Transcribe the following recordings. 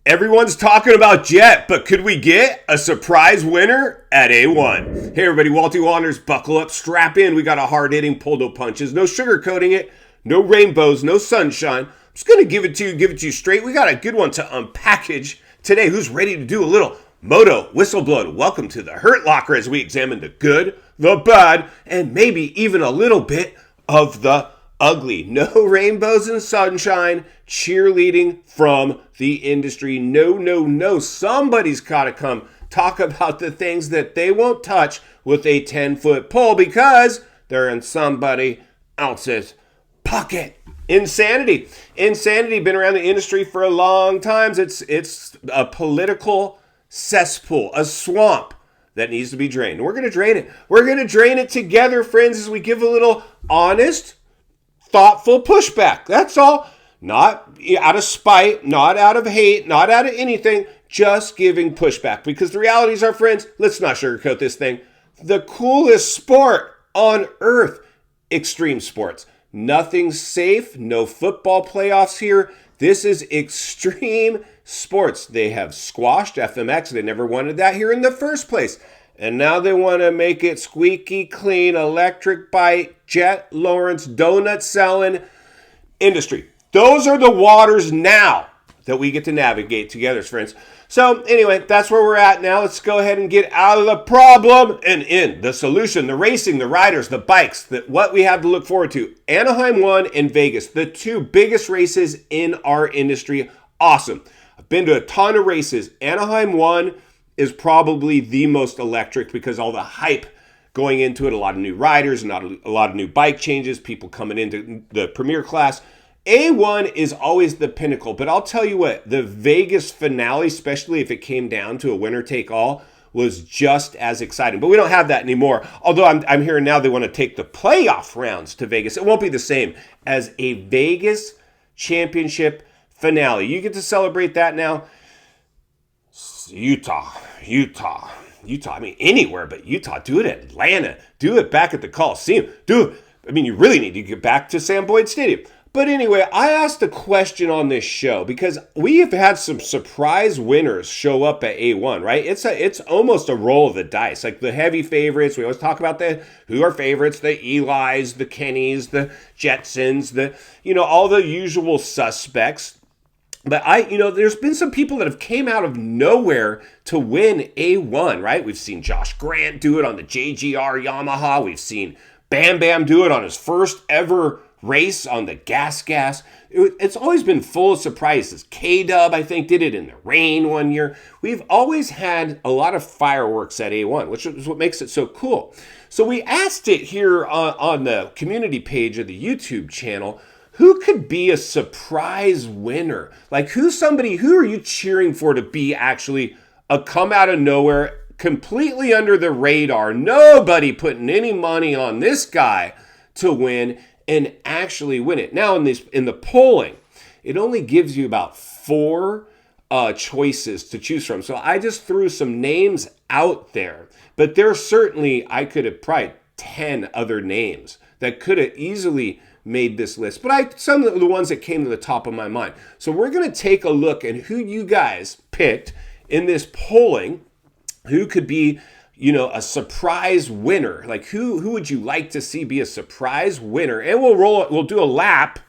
Everyone's talking about Jet, but could we get a surprise winner at A1? Hey everybody, Walty Wanderers, buckle up, strap in. We got a hard-hitting pull-no punches, no sugarcoating it, no rainbows, no sunshine. I'm just going to give it to you straight. We got a good one to unpackage today. Who's ready to do a little MOTO whistleblower? Welcome to the Hurt Locker as we examine the good, the bad, and maybe even a little bit of the ugly. No rainbows and sunshine, cheerleading from the industry. No. Somebody's got to come talk about the things that they won't touch with a 10-foot pole because they're in somebody else's pocket. Insanity. Been around the industry for a long time. It's a political cesspool, a swamp that needs to be drained. We're going to drain it. We're going to drain it together, friends, as we give a little honest, thoughtful pushback. That's all. Not out of spite, not out of hate, not out of anything, just giving pushback. Because the reality is, our friends, let's not sugarcoat this thing. The coolest sport on earth, extreme sports. Nothing's safe, no football playoffs here. This is extreme sports. They have squashed FMX. They never wanted that here in the first place. And now they want to make it squeaky clean, electric bike, Jet Lawrence, donut selling industry. Those are the waters now that we get to navigate together, friends. So anyway, that's where we're at now. Let's go ahead and get out of the problem and in the solution, the racing, the riders, the bikes, what we have to look forward to. Anaheim 1 and Vegas, the two biggest races in our industry. Awesome. I've been to a ton of races. Anaheim 1 is probably the most electric because all the hype going into it, a lot of new riders, not a lot of new bike changes, people coming into the premier class. A1 is always the pinnacle, but I'll tell you what, the Vegas finale, especially if it came down to a winner-take-all, was just as exciting. But we don't have that anymore, although I'm hearing now they want to take the playoff rounds to Vegas. It won't be the same as a Vegas championship finale. You get to celebrate that now. Utah. I mean, anywhere but Utah. Do it at Atlanta. Do it back at the Coliseum. You really need to get back to Sam Boyd Stadium. But anyway, I asked a question on this show because we have had some surprise winners show up at A1, right? It's almost a roll of the dice. Like the heavy favorites, we always talk about who are favorites, the Elis, the Kennys, the Jetsons, all the usual suspects. But there's been some people that have came out of nowhere to win A1, right? We've seen Josh Grant do it on the JGR Yamaha. We've seen Bam Bam do it on his first ever race on the Gas. It's always been full of surprises. K-Dub, I think, did it in the rain one year. We've always had a lot of fireworks at A1, which is what makes it so cool. So we asked it here on the community page of the YouTube channel, who could be a surprise winner? Like who are you cheering for to be actually a come out of nowhere, completely under the radar, nobody putting any money on this guy to win and actually win it. Now in the polling, it only gives you about 4 choices to choose from. So I just threw some names out there, but I could have probably 10 other names that could have easily made this list, but some of the ones that came to the top of my mind. So we're going to take a look at who you guys picked in this polling, who could be, a surprise winner. Like who would you like to see be a surprise winner? And we'll do a lap.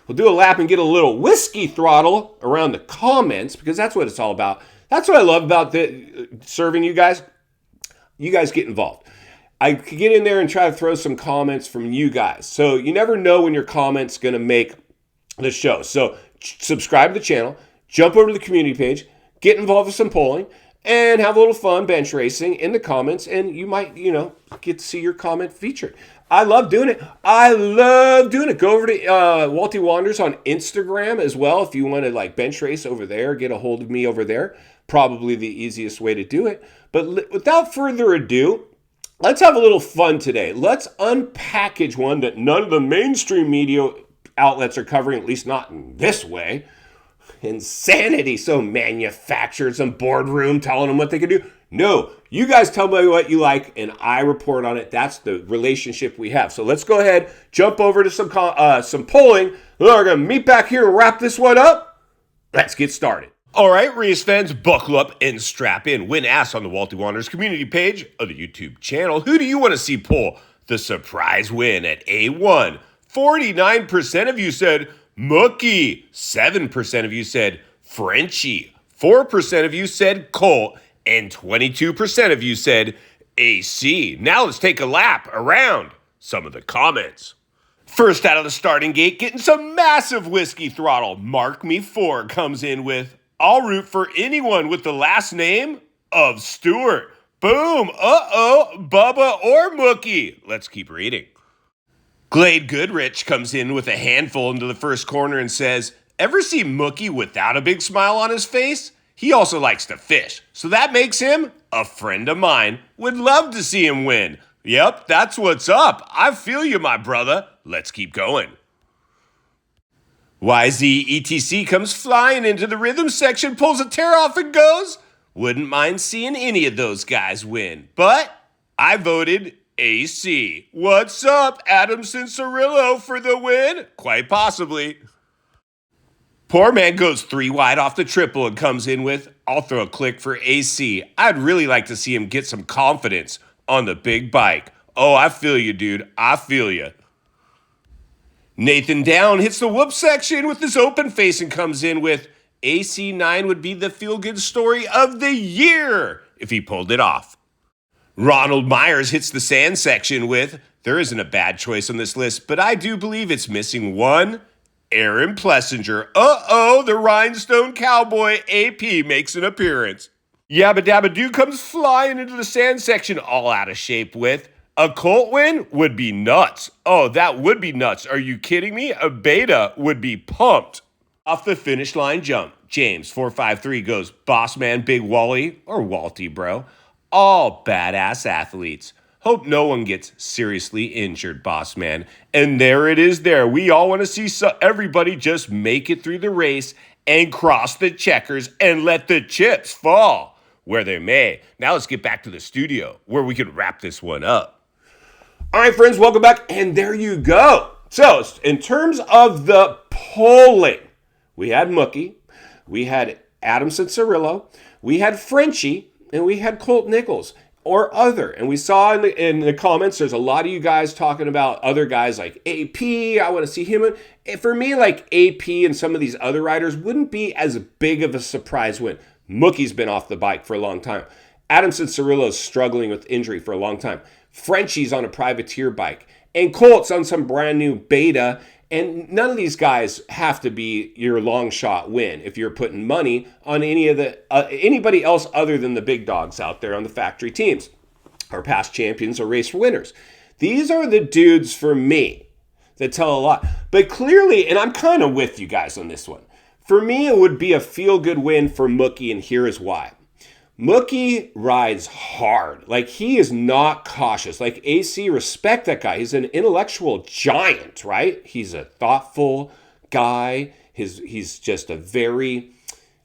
We'll do a lap and get a little whiskey throttle around the comments because that's what it's all about. That's what I love about serving you guys. You guys get involved. I could get in there and try to throw some comments from you guys. So you never know when your comment's going to make the show. So subscribe to the channel, jump over to the community page, get involved with some polling, and have a little fun bench racing in the comments, and you might, get to see your comment featured. I love doing it. Go over to Walty Wanderers on Instagram as well if you want to bench race over there, get a hold of me over there. Probably the easiest way to do it. But without further ado, let's have a little fun today. Let's unpackage one that none of the mainstream media outlets are covering, at least not in this way. Insanity. So manufactured some boardroom telling them what they can do. No, you guys tell me what you like and I report on it. That's the relationship we have. So let's go ahead, jump over to some polling. We're going to meet back here and wrap this one up. Let's get started. All right, race fans, buckle up and strap in. Win Ask on the Walty Wanderers community page of the YouTube channel. Who do you want to see pull the surprise win at A1? 49% of you said Mookie. 7% of you said Frenchie. 4% of you said Colt. And 22% of you said AC. Now let's take a lap around some of the comments. First out of the starting gate, getting some massive whiskey throttle. Mark Me 4 comes in with, I'll root for anyone with the last name of Stewart. Boom. Bubba or Mookie. Let's keep reading. Glade Goodrich comes in with a handful into the first corner and says, ever see Mookie without a big smile on his face? He also likes to fish, so that makes him a friend of mine. Would love to see him win. Yep, that's what's up. I feel you, my brother. Let's keep going. YZETC comes flying into the rhythm section, pulls a tear off and goes, wouldn't mind seeing any of those guys win, but I voted AC. What's up, Adamson Cirillo for the win? Quite possibly. Poor man goes 3 wide off the triple and comes in with, I'll throw a click for AC. I'd really like to see him get some confidence on the big bike. Oh, I feel you, dude. I feel you. Nathan Down hits the whoop section with his open face and comes in with, AC9 would be the feel-good story of the year if he pulled it off. Ronald Myers hits the sand section with, there isn't a bad choice on this list, but I do believe it's missing one. Aaron Plessinger. The Rhinestone Cowboy AP makes an appearance. Yabba Dabba Doo comes flying into the sand section all out of shape with, a Colt win would be nuts. Oh, that would be nuts. Are you kidding me? A Beta would be pumped. Off the finish line jump, James 453 goes, Boss Man Big Wally, or Walty, bro. All badass athletes. Hope no one gets seriously injured, boss man. And there it is there. We all want to see everybody just make it through the race and cross the checkers and let the chips fall where they may. Now let's get back to the studio where we can wrap this one up. All right, friends, welcome back. And there you go. So in terms of the polling, we had Mookie, we had Adamson Cirillo, we had Frenchie, and we had Colt Nichols. Or other. And we saw in the comments, there's a lot of you guys talking about other guys like AP. I want to see him. For me, like AP and some of these other riders wouldn't be as big of a surprise win. Mookie's been off the bike for a long time. Adamson Cirillo's struggling with injury for a long time. Frenchie's on a privateer bike. And Colt's on some brand new Beta. And none of these guys have to be your long shot win if you're putting money on any of the anybody else other than the big dogs out there on the factory teams or past champions or race winners. These are the dudes for me that tell a lot. But clearly, and I'm kind of with you guys on this one, for me it would be a feel-good win for Mookie, and here is why. Mookie rides hard. Like, he is not cautious. Like, AC, respect that guy. He's an intellectual giant, right? He's a thoughtful guy. He's just a very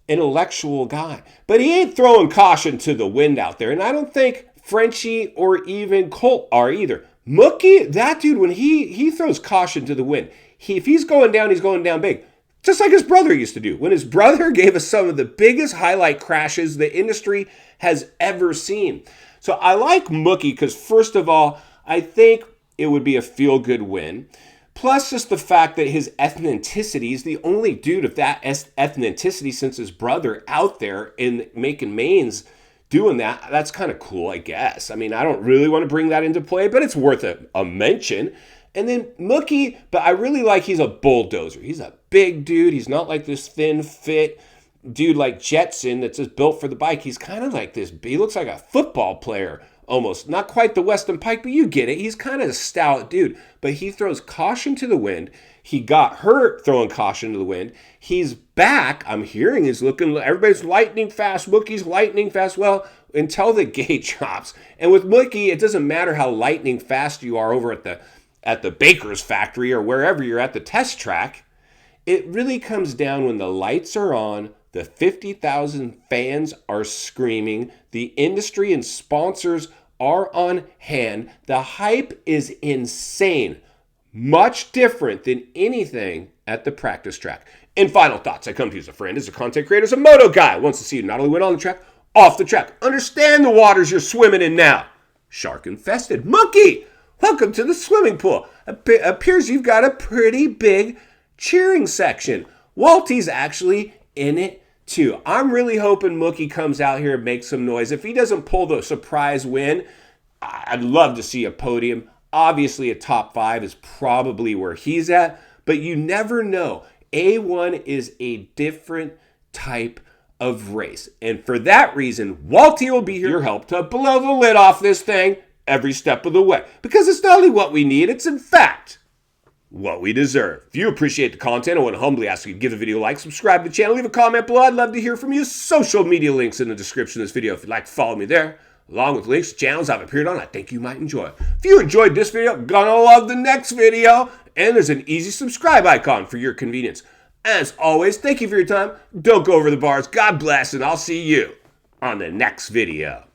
intellectual guy. But he ain't throwing caution to the wind out there. And I don't think Frenchie or even Colt are either. Mookie, that dude, when he throws caution to the wind, if he's going down, he's going down big. Just like his brother used to do. When his brother gave us some of the biggest highlight crashes the industry has ever seen. So I like Mookie because, first of all, I think it would be a feel-good win. Plus just the fact that his ethnicity is the only dude of that ethnicity since his brother out there in making mains doing that. That's kind of cool, I guess. I mean, I don't really want to bring that into play, but it's worth a mention. And then Mookie, but I really like he's a bulldozer. He's a big dude. He's not like this thin, fit dude like Jetson that's just built for the bike. He's kind of like this. He looks like a football player almost. Not quite the Weston Pike, but you get it. He's kind of a stout dude. But he throws caution to the wind. He got hurt throwing caution to the wind. He's back. I'm hearing he's looking, everybody's lightning fast. Mookie's lightning fast. Well, until the gate drops. And with Mookie, it doesn't matter how lightning fast you are over at the baker's factory or wherever you're at the test track. It really comes down when the lights are on, the 50,000 fans are screaming, the industry and sponsors are on hand. The hype is insane. Much different than anything at the practice track. In final thoughts, I come to you as a friend, as a content creator, as a moto guy. Wants to see you not only win on the track, off the track. Understand the waters you're swimming in now. Shark infested. Mookie, welcome to the swimming pool. Appears you've got a pretty big cheering section. Walty's actually in it too. I'm really hoping Mookie comes out here and makes some noise. If he doesn't pull the surprise win, I'd love to see a podium. Obviously, a top 5 is probably where he's at, but you never know. A1 is a different type of race. And for that reason, Walty will be here to help to blow the lid off this thing every step of the way. Because it's not only what we need, it's in fact what we deserve. If you appreciate the content, I want to humbly ask you to give the video a like, subscribe to the channel, leave a comment below. I'd love to hear from you. Social media links in the description of this video if you'd like to follow me there, along with links to channels I've appeared on I think you might enjoy. If you enjoyed this video, gonna love the next video. And there's an easy subscribe icon for your convenience. As always, thank you for your time. Don't go over the bars. God bless, and I'll see you on the next video.